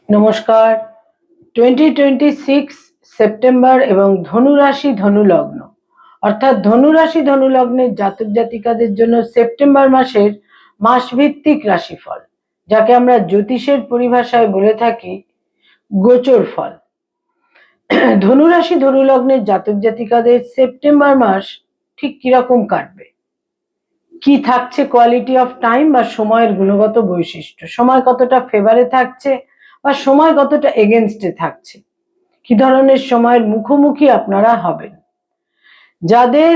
নমস্কার। 2026 সেপ্টেম্বর এবং ধনুরাশি ধনুলগ্ন অর্থাৎ ধনুরাশি ধনুলগ্নের জাতক জাতিকাদের জন্য সেপ্টেম্বর মাসের মাসভিত্তিক রাশিফল, যাকে আমরা জ্যোতিষের পরিভাষায় বলে থাকি গোচর ফল। ধনুরাশি ধনুলগ্নের জাতক জাতিকাদের সেপ্টেম্বর মাস ঠিক কিরকম কাটবে, কি থাকছে কোয়ালিটি অফ টাইম বা সময়ের গুণগত বৈশিষ্ট্য, সময় কতটা ফেভারে থাকছে বা সময় কতটা এগেনস্টে থাকছে, কি ধরনের সময়ের মুখোমুখি আপনারা হবেন। যাদের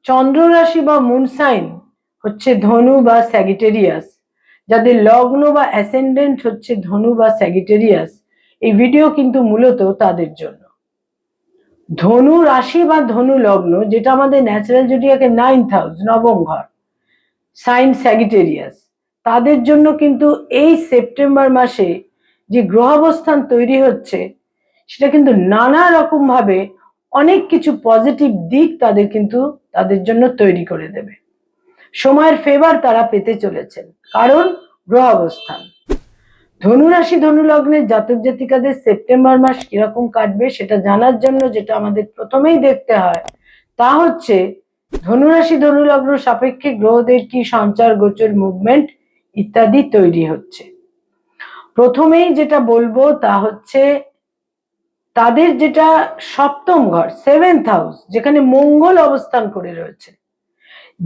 চন্দ্র রাশি বা মুন সাইন হচ্ছে ধনু বা স্যাগিটেরিয়াস, যাদের লগ্ন বা অ্যাসেন্ডেন্ট হচ্ছে ধনু বা স্যাগিটেরিয়াস, এই ভিডিও কিন্তু মূলত তাদের জন্য। ধনু রাশি বা ধনু লগ্ন, যেটা আমাদের ন্যাচারাল জোডিয়াকের 9th হাউস, নবম ঘর, সাইন স্যাগিটেরিয়াস, তাদের জন্য কিন্তু এই সেপ্টেম্বর মাসে যে গ্রহাবস্থান তৈরি হচ্ছে সেটা কিন্তু নানা রকম ভাবে অনেক কিছু পজিটিভ দিক তাদের জন্য তৈরি করে দেবে। সময়ের ফেভার তারা পেতে চলেছেন, কারণ গ্রহাবস্থান। ধনুরাশি ধনুলগ্নের জাতক জাতিকাদের সেপ্টেম্বর মাস কিরকম কাটবে সেটা জানার জন্য যেটা আমাদের প্রথমেই দেখতে হয় তা হচ্ছে ধনুরাশি ধনুলগ্ন সাপেক্ষে গ্রহদের কি সঞ্চার গোচর মুভমেন্ট ইত্যাদি তৈরি হচ্ছে। প্রথমেই যেটা বলবো তা হচ্ছে তাদের যেটা সপ্তম ঘর, 7th হাউস, যেখানে মঙ্গল অবস্থান করে রয়েছে,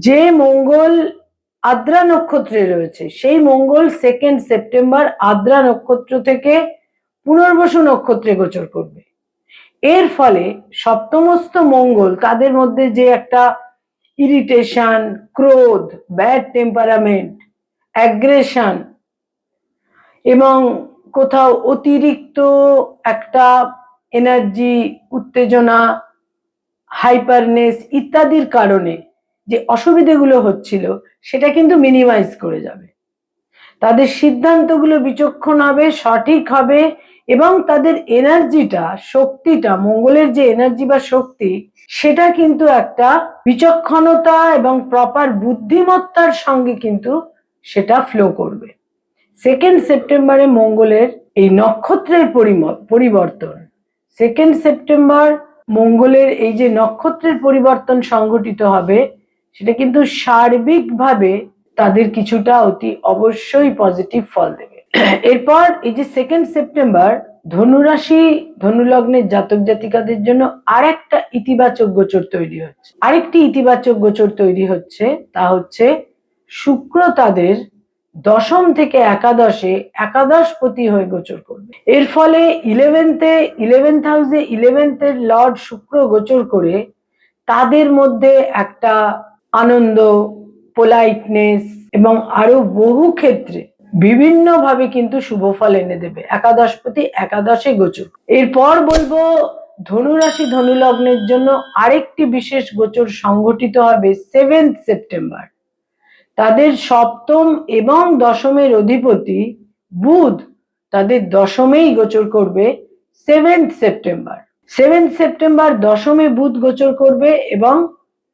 যে মঙ্গল আদ্রা নক্ষত্রে রয়েছে, সেই মঙ্গল 2nd সেপ্টেম্বর আদ্রা নক্ষত্র থেকে পুনর্বসু নক্ষত্রে গোচর করবে। এর ফলে সপ্তমস্থ মঙ্গল তাদের মধ্যে যে একটা ইরিটেশন, ক্রোধ, ব্যাড টেম্পারামেন্ট, অ্যাগ্রেশন এবং কোথাও অতিরিক্ত একটা এনার্জি, উত্তেজনা, হাইপারনেস ইত্যাদির কারণে যে অসুবিধাগুলো হচ্ছিল সেটা কিন্তু মিনিমাইজ করে যাবে। তাদের সিদ্ধান্তগুলো বিচক্ষণ হবে, সঠিক হবে এবং তাদের এনার্জিটা, শক্তিটা, মঙ্গলের যে এনার্জি বা শক্তি, সেটা কিন্তু একটা বিচক্ষণতা এবং প্রপার বুদ্ধিমত্তার সঙ্গে কিন্তু সেটা ফ্লো করবে। 2nd সেপ্টেম্বরে মঙ্গলের এই নক্ষত্রের পরিবর্তন, 2nd সেপ্টেম্বর মঙ্গলের এই যে নক্ষত্রের পরিবর্তন সংঘটিত হবে, সেটা কিন্তু সার্বিকভাবে তাদের কিছুটা অতি অবশ্যই পজিটিভ ফল দেবে। এরপর এই যে 2nd সেপ্টেম্বর ধনুরাশি ধনুলগ্নের জাতক জাতিকাদের জন্য আরেকটা ইতিবাচক গোচর তৈরি হচ্ছে। আরেকটি ইতিবাচক গোচর তৈরি হচ্ছে, তা হচ্ছে শুক্র তাদের দশম থেকে একাদশে একাদশপতি হয়ে গোচর করবে। এর ফলে 11th হাউসে 11th এর লর্ড শুক্র গোচর করে তাদের মধ্যে একটা আনন্দ, পোলাইটনেস এবং আরো বহু ক্ষেত্রে বিভিন্ন ভাবে কিন্তু শুভ ফল এনে দেবে একাদশপতি একাদশে গোচর। এরপর বলবো ধনুরাশি ধনুলগ্নের জন্য আরেকটি বিশেষ গোচর সংঘটিত হবে 7th সেপ্টেম্বর। তাদের সপ্তম এবং দশমের অধিপতি বুধ তাদের দশমেই গোচর করবে 7th সেপ্টেম্বর। 7th সেপ্টেম্বর দশমে বুধ গোচর করবে এবং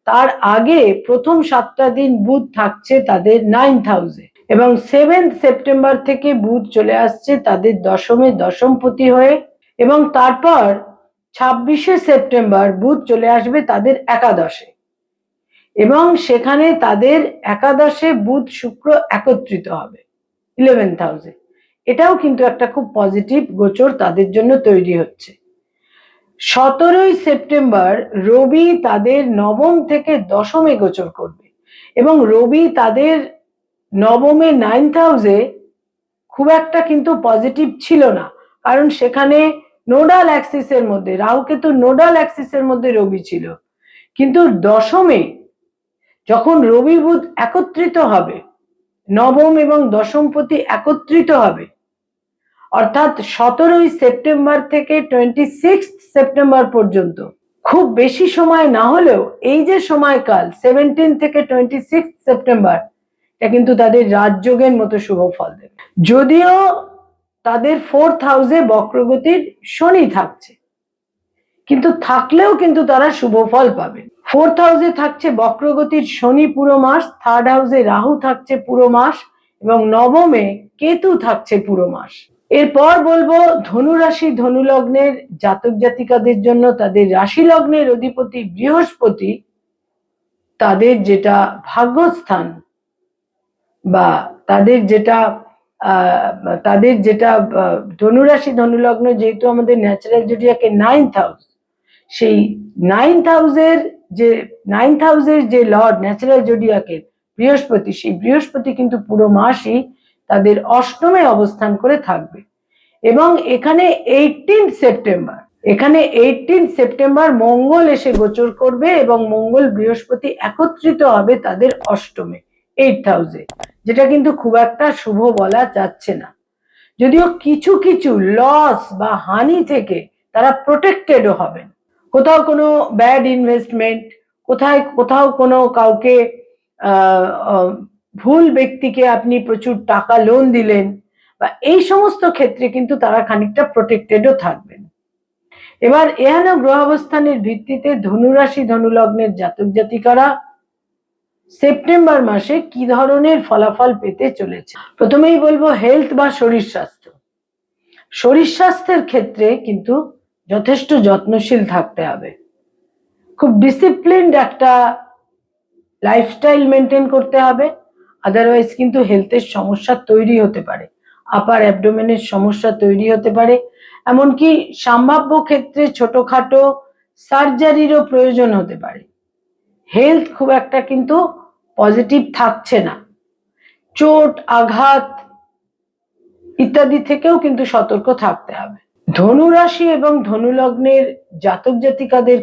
তার আগে প্রথম 7টা দিন বুধ থাকছে তাদের 9th হাউসে এবং 7th সেপ্টেম্বর থেকে বুধ চলে আসছে তাদের দশমে দশমপতি হয়ে এবং তারপর 26শে সেপ্টেম্বর বুধ চলে আসবে তাদের একাদশে এবং সেখানে তাদের একাদশে বুধ শুক্র একত্রিত হবে 11th হাউসে। এটাও কিন্তু একটা খুব পজিটিভ গোচর তাদের জন্য তৈরি হচ্ছে। 17ই সেপ্টেম্বর রবি তাদের নবম থেকে দশমে গোচর করবে এবং রবি তাদের নবমে 9th হাউসে খুব একটা কিন্তু পজিটিভ ছিল না, কারণ সেখানে নোডাল অ্যাক্সিসের মধ্যে রাহু কেতু নোডাল অ্যাক্সিসের মধ্যে রবি ছিল, কিন্তু দশমে যখন রবি বুধ একত্রিত হবে, নবম এবং দশমপতি একত্রিত হবে, অর্থাৎ 17ই সেপ্টেম্বর থেকে 26 সেপ্টেম্বর পর্যন্ত খুব বেশি সময় না হলেও এই যে সময়কাল 17 থেকে 26 সেপ্টেম্বর, এটা কিন্তু তাদের রাজযোগের মতো শুভ ফল দেবে। যদিও তাদের 4th হাউসে বক্রগতির শনি থাকছে, কিন্তু থাকলেও কিন্তু তারা শুভ ফল পাবে। 4th হাউসে থাকছে বক্রগতির শনি পুরো মাস, 3rd হাউসে রাহু থাকছে পুরো মাস এবং নবমে কেতু থাকছে পুরো মাস। এরপর বলবো ধনু রাশি ধনু লগ্নের জাতক জাতিকাদের জন্য তাদের রাশি লগ্নের অধিপতি বৃহস্পতি তাদের যেটা ভাগ্যস্থান বা তাদের যেটা ধনুরাশি ধনুলগ্ন যেহেতু আমাদের ন্যাচারাল জোডিয়াকে 9th হাউস, সেই 9th হাউসের যে লর্ড ন্যাচারাল জোডিয়াকের বৃহস্পতি, সেই বৃহস্পতি কিন্তু পুরো মাসই তাদের অষ্টমে অবস্থান করে থাকবে এবং এখানে 18 সেপ্টেম্বর মঙ্গল এসে গোচর করবে এবং মঙ্গল বৃহস্পতি একত্রিত হবে তাদের অষ্টমে 8th হাউসে, যেটা কিন্তু খুব একটা শুভ বলা যাচ্ছে না। যদিও কিছু কিছু লস বা হানি থেকে তারা প্রোটেক্টেডও হবেন। কোথাও কোনো ব্যাড ইনভেস্টমেন্ট, কোথাও কোনো কাউকে ভুল ব্যক্তিকে আপনি প্রচুর টাকা লোন দিলেন, বা এই সমস্ত ক্ষেত্রে কিন্তু তারা খানিকটা প্রোটেক্টেডও থাকবেন। এবার এহেন গ্রহাবস্থানের ভিত্তিতে ধনুরাশি ধনুলগ্নের জাতক জাতিকারা সেপ্টেম্বর মাসে কি ধরনের ফলাফল পেতে চলেছে। প্রথমেই বলবো হেলথ বা শরীর স্বাস্থ্য। শরীর স্বাস্থ্যের ক্ষেত্রে কিন্তু যথেষ্ট যত্নশীল থাকতে হবে, খুব ডিসিপ্লিনড একটা লাইফস্টাইল মেনটেন করতে হবে, আদারওয়াইজ কিন্তু হেলথের সমস্যা তৈরি হতে পারে, আপার অ্যাবডোমেনের সমস্যা তৈরি হতে পারে, এমনকি সম্ভাব্য ক্ষেত্রে ছোটখাটো সার্জারিরও প্রয়োজন হতে পারে। হেলথ খুব একটা কিন্তু পজিটিভ থাকছে না, চোট আঘাত ইত্যাদি থেকেও কিন্তু সতর্ক থাকতে হবে। ধনুরাশি এবং ধনুলগ্নের জাতক জাতিকাদের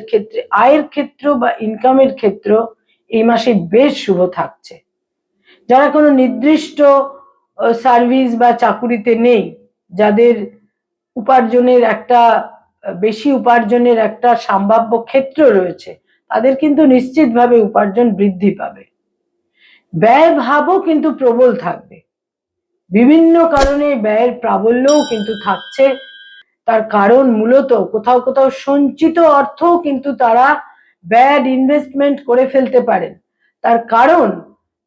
ক্ষেত্রে আয়ের ক্ষেত্র বা ইনকামের ক্ষেত্র এই মাসে বেশ শুভ থাকছে। যারা কোনো নির্দিষ্ট সার্ভিস বা চাকুরিতে নেই, যাদের বেশি উপার্জনের একটা সম্ভাব্য ক্ষেত্র রয়েছে, তাদের কিন্তু নিশ্চিতভাবে উপার্জন বৃদ্ধি পাবে। ব্যয় ভাবও কিন্তু প্রবল থাকবে, বিভিন্ন কারণে ব্যয়ের প্রাবল্যও কিন্তু থাকছে। তার কারণ মূলত কোথাও কোথাও সঞ্চিত অর্থও কিন্তু তারা ব্যাড ইনভেস্টমেন্ট করে ফেলতে পারেন, তার কারণ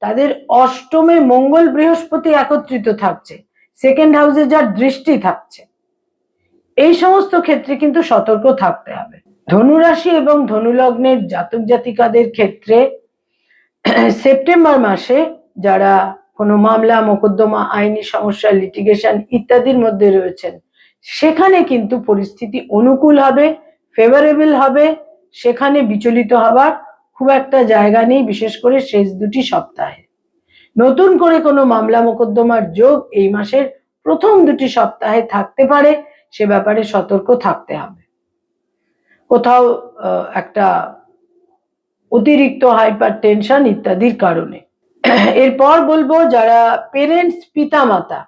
তাদের অষ্টমে মঙ্গল বৃহস্পতি একত্রিত থাকছে, সেকেন্ড হাউসে যার দৃষ্টি থাকছে। এই সমস্ত ক্ষেত্রে কিন্তু সতর্ক থাকতে হবে। ধনুরাশি এবং ধনুলগ্নের জাতক জাতিকাদের ক্ষেত্রে সেপ্টেম্বর মাসে যারা কোনো মামলা মোকদ্দমা আইনি সমস্যা লিটিগেশন ইত্যাদির মধ্যে রয়েছেন, সেখানে কিন্তু পরিস্থিতি অনুকূল হবে, ফেভারেবল হবে, সেখানে বিচলিত হবার খুব একটা জায়গা নেই, বিশেষ করে শেষ দুটি সপ্তাহে। নতুন করে কোনো মামলা মোকদ্দমার যোগ এই মাসের প্রথম দুটি সপ্তাহে থাকতে পারে, সে ব্যাপারে সতর্ক থাকতে হবে। কোথাও একটা অতিরিক্ত হাইপার টেনশন ইত্যাদির কারণে। এরপর বলবো যারা পেরেন্টস পিতামাতা,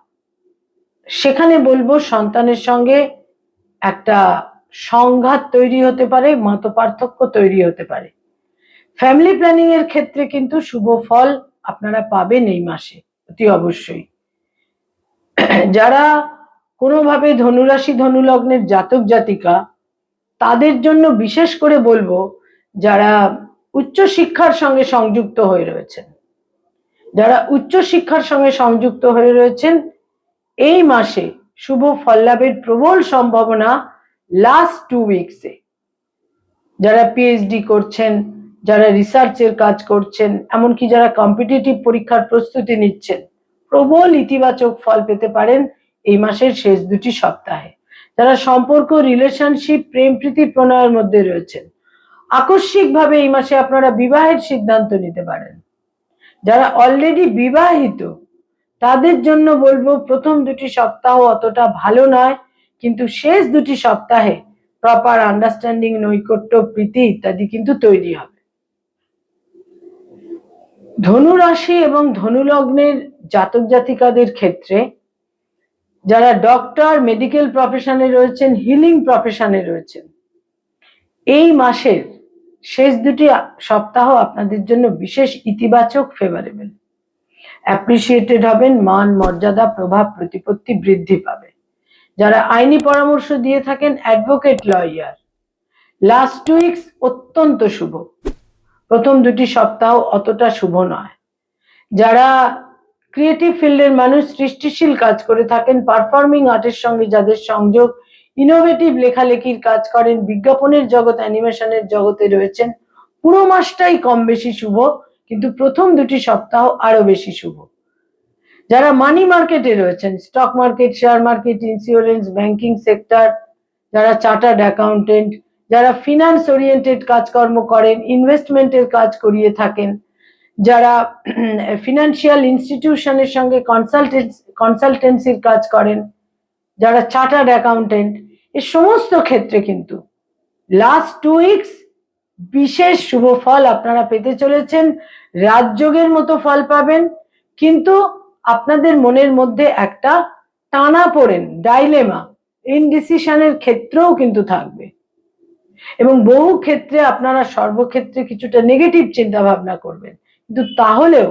সেখানে বলবো সন্তানের সঙ্গে একটা সংঘাত তৈরি হতে পারে, মতপার্থক্য তৈরি হতে পারে। ফ্যামিলি প্ল্যানিং এর ক্ষেত্রে কিন্তু শুভ ফল আপনারা পাবেন এই মাসে অতি অবশ্যই। যারা কোনোভাবে ধনুরাশি ধনুলগ্নের জাতক জাতিকা, তাদের জন্য বিশেষ করে বলবো যারা উচ্চশিক্ষার সঙ্গে সংযুক্ত হয়ে রয়েছেন, এই মাসে শুভ ফল লাভের প্রবল সম্ভাবনা লাস্ট 2 উইকসে। যারা পিএইচডি করছেন, যারা রিসার্চের কাজ করছেন, এমনকি যারা কম্পিটিটিভ পরীক্ষার প্রস্তুতি নিচ্ছেন, প্রবল ইতিবাচক ফল পেতে পারেন এই মাসের শেষ দুটি সপ্তাহে। যারা সম্পর্ক, রিলেশনশিপ, প্রেম প্রীতি প্রণয়ের মধ্যে রয়েছেন, আকস্মিকভাবে এই মাসে আপনারা বিবাহের সিদ্ধান্ত নিতে পারেন। যারা অলরেডি বিবাহিত, তাদের জন্য বলবো প্রথম দুটি সপ্তাহ অতটা ভালো নয়, কিন্তু শেষ দুটি সপ্তাহে প্রপার আন্ডারস্ট্যান্ডিং, নৈকট্য, প্রীতি ইত্যাদি কিন্তু তৈরি হবে। ধনু রাশি এবং ধনু লগ্নের জাতক জাতিকাদের ক্ষেত্রে যারা ডক্টর, মেডিকেল প্রফেশনে রয়েছেন, হিলিং প্রফেশনে রয়েছেন, এই মাসের শেষ দুটি সপ্তাহ আপনাদের জন্য বিশেষ ইতিবাচক, ফেভারেবল। অ্যাপ্রিসিয়েটেড হবেন, মান মর্যাদা প্রভাব প্রতিপত্তি বৃদ্ধি পাবে। যারা আইনি পরামর্শ দিয়ে থাকেন, অ্যাডভোকেট, লয়ার, লাস্ট 2 উইকস অত্যন্ত শুভ, প্রথম দুটি সপ্তাহ অতটা শুভ নয়। যারা ক্রিয়েটিভ ফিল্ডের মানুষ, সৃষ্টিশীল কাজ করে থাকেন, পারফর্মিং আর্টের সঙ্গে যাদের সংযোগ, ইনোভেটিভ লেখালেখির কাজ করেন, বিজ্ঞাপনের জগৎ, অ্যানিমেশনের জগতে রয়েছেন, পুরো মাসটাই কম বেশি শুভ, কিন্তু প্রথম 2টি সপ্তাহ আরো বেশি শুভ। যারা মানি মার্কেটে রয়েছেন, stock market, share market, insurance, banking sector, যারা চার্টার্ড অ্যাকাউন্টেন্ট, যারা ফিনান্স ওরিয়েন্টেড কাজকর্ম করেন, ইনভেস্টমেন্টের কাজ করিয়ে থাকেন, যারা ফিনান্সিয়াল ইনস্টিটিউশনের সঙ্গে কনসালটেন্সির কাজ করেন, যারা চার্টার্ড অ্যাকাউন্টেন্ট, এই সমস্ত ক্ষেত্রে কিন্তু লাস্ট 2 উইকস বিশেষ শুভ ফল আপনারা পেতে চলেছেন। রাজযোগের মতো ফল পাবেন, কিন্তু আপনাদের মনের মধ্যে একটা টানাপোড়েন, ডাইলেমা, ইনডিসিশনের ক্ষেত্রেও কিন্তু থাকবে, এবং বহু ক্ষেত্রে আপনারা সর্বক্ষেত্রে কিছুটা নেগেটিভ চিন্তা ভাবনা করবেন, কিন্তু তাহলেও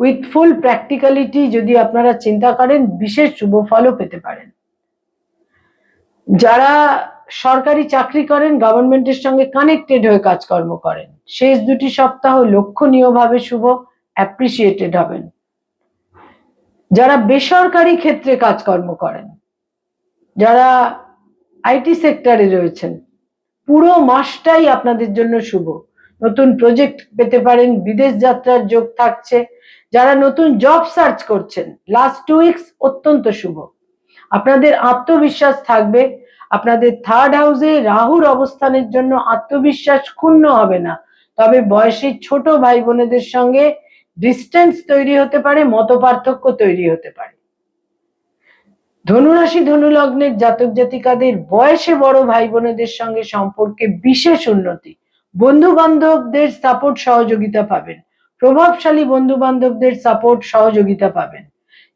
উইথ ফুল প্র্যাকটিক্যালিটি যদি আপনারা চিন্তা করেন, বিশেষ শুভ ফলও পেতে পারেন। যারা সরকারি চাকরি করেন, গভর্নমেন্টের সঙ্গে কানেক্টেড হয়ে কাজকর্ম করেন, শেষ 2টি সপ্তাহ লক্ষণীয়ভাবে শুভ, অ্যাপ্রিসিয়েটেড হবেন। যারা বেসরকারি ক্ষেত্রে কাজকর্ম করেন, যারা আইটি সেক্টরে রয়েছেন, পুরো মাসটাই আপনাদের জন্য শুভ। নতুন প্রজেক্ট পেতে পারেন, বিদেশ যাত্রার যোগ থাকছে। যারা নতুন জব সার্চ করছেন, লাস্ট 2 উইকস অত্যন্ত শুভ। আপনাদের আত্মবিশ্বাস থাকবে। আপনাদের 3rd হাউসে রাহুর অবস্থানের জন্য আত্মবিশ্বাস ক্ষুণ্ণ হবে না, তবে বয়সে ছোট ভাই বোনেদের সঙ্গে ডিস্টেন্স তৈরি হতে পারে, মতপার্থক্য তৈরি হতে পারে। ধনুরাশি ধনু লগ্নের জাতক জাতিকাদের বয়সে বড় ভাই বোনেদের সঙ্গে সম্পর্কে বিশেষ উন্নতি, বন্ধু বান্ধবদের সাপোর্ট সহযোগিতা পাবেন, প্রভাবশালী বন্ধু বান্ধবদের সাপোর্ট সহযোগিতা পাবেন।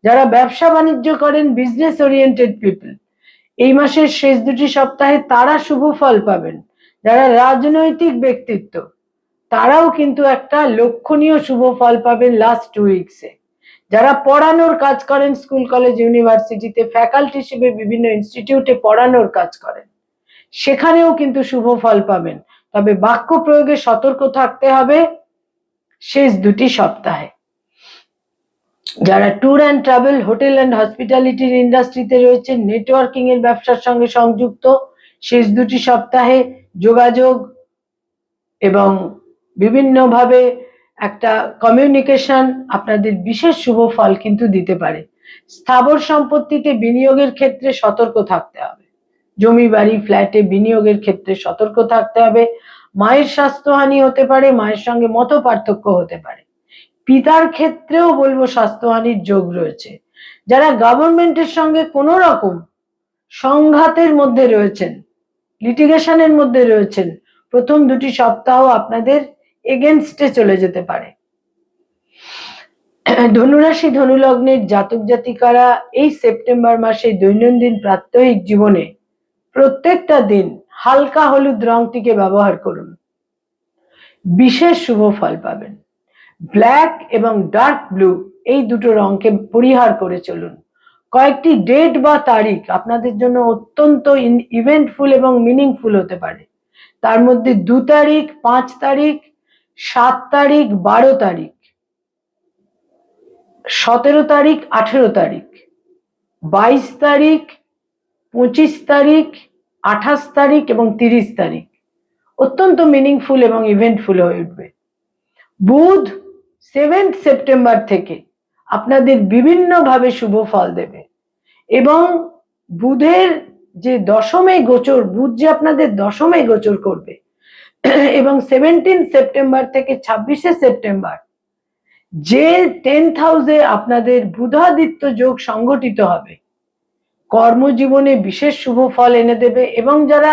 যারা ব্যবসা বাণিজ্য করেন, বিজনেস ওরিয়েন্টেড পিপল, এই মাসের শেষ 2টি সপ্তাহে তারা শুভ ফল পাবেন। যারা রাজনৈতিক ব্যক্তিত্ব, তারাও কিন্তু একটা লক্ষণীয় শুভ ফল পাবেন লাস্ট 2 উইকসে। যারা পড়ানোর কাজ করেন, স্কুল কলেজ ইউনিভার্সিটিতে ফ্যাকাল্টি হিসেবে বিভিন্ন ইনস্টিটিউটে পড়ানোর কাজ করেন, সেখানেও কিন্তু শুভ ফল পাবেন, তবে বাক্য প্রয়োগে সতর্ক থাকতে হবে শেষ 2টি সপ্তাহে। যারা tour and travel, hotel and হসপিটালিটির ইন্ডাস্ট্রিতে রয়েছে, নেটওয়ার্কিং এর ব্যবসার সঙ্গে সংযুক্ত, শেষ 2টি সপ্তাহে যোগাযোগ এবং বিভিন্নভাবে একটা কমিউনিকেশন আপনাদের বিশেষ শুভ ফল কিন্তু দিতে পারে। স্থাবর সম্পত্তিতে বিনিয়োগের ক্ষেত্রে সতর্ক থাকতে হবে, জমি বাড়ি ফ্ল্যাটে বিনিয়োগের ক্ষেত্রে সতর্ক থাকতে হবে। মায়ের স্বাস্থ্যহানি হতে পারে, মায়ের সঙ্গে মত পার্থক্য হতে পারে। পিতার ক্ষেত্রেও বলবো স্বাস্থ্যহানির যোগ রয়েছে। যারা গভর্নমেন্টের সঙ্গে কোনো রকম সংঘাতের মধ্যে রয়েছেন, লিটিগেশনের মধ্যে রয়েছেন, প্রথম 2টি সপ্তাহ আপনাদের এগেনস্টে চলে যেতে পারে। ধনুরাশি ধনু লগ্নের জাতক জাতিকারা এই সেপ্টেম্বর মাসে দৈনন্দিন প্রাত্যহিক জীবনে প্রত্যেকটা দিন হালকা হলুদ রংটিকে ব্যবহার করুন, বিশেষ শুভ ফল পাবেন। ব্ল্যাক এবং ডার্ক ব্লু, এই দুটো রংকে পরিহার করে চলুন। কয়েকটি ডেট বা তারিখ আপনাদের জন্য অত্যন্ত ইভেন্টফুল এবং মিনিংফুল হতে পারে। তার মধ্যে 2 তারিখ, 5 তারিখ, 7 তারিখ, 12 তারিখ, 17 তারিখ, 18 তারিখ, 22 তারিখ, 25 তারিখ, 28 তারিখ এবং 30 তারিখ অত্যন্ত মিনিংফুল এবং ইভেন্টফুল হয়ে উঠবে। বুধ 7 সেপ্টেম্বর থেকে আপনাদের বিভিন্নভাবে শুভ ফল দেবে, এবং বুধের যে দশমে গোচর, বুধ যে আপনাদের দশমে গোচর করবে, এবং 17 সেপ্টেম্বর থেকে 26 সেপ্টেম্বর যে 10th হাউসে আপনাদের বুধাদিত্য যোগ সংগঠিত হবে, কর্মজীবনে বিশেষ শুভ ফল এনে দেবে। এবং যারা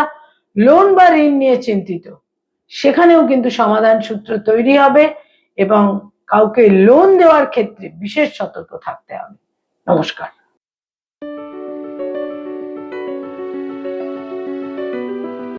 লোন বা ঋণ নিয়ে চিন্তিত, সেখানেও কিন্তু সমাধান সূত্র তৈরি হবে, এবং কাউকে লোন দেওয়ার ক্ষেত্রে বিশেষ সতর্ক থাকতে হবে। নমস্কার।